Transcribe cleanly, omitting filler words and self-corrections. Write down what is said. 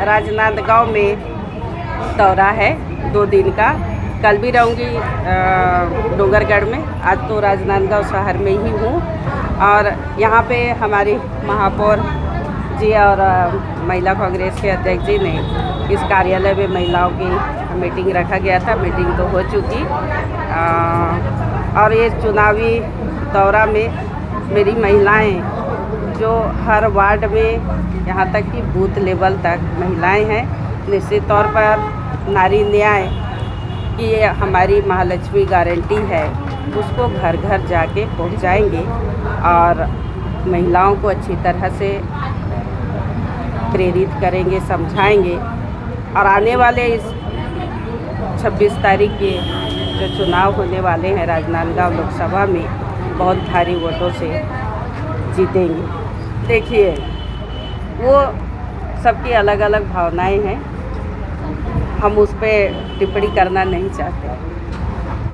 राजनांदगांव में दौरा है 2 दिन का। कल भी रहूँगी डोंगरगढ़ में। आज तो राजनांदगांव शहर में ही हूँ और यहाँ पे हमारी महापौर जी और महिला कांग्रेस के अध्यक्ष जी ने इस कार्यालय में महिलाओं की मीटिंग रखा गया था। मीटिंग तो हो चुकी और ये चुनावी दौरा में मेरी महिलाएं जो हर वार्ड में यहाँ तक कि बूथ लेवल तक महिलाएं हैं, निश्चित तौर पर नारी न्याय की ये हमारी महालक्ष्मी गारंटी है, उसको घर घर जाके पहुँचाएंगे और महिलाओं को अच्छी तरह से प्रेरित करेंगे, समझाएंगे और आने वाले इस 26 तारीख के जो चुनाव होने वाले हैं राजनांदगांव लोकसभा में बहुत भारी वोटों से जीतेंगे। देखिए, वो सबकी अलग अलग भावनाएं हैं, हम उस पर टिप्पणी करना नहीं चाहते।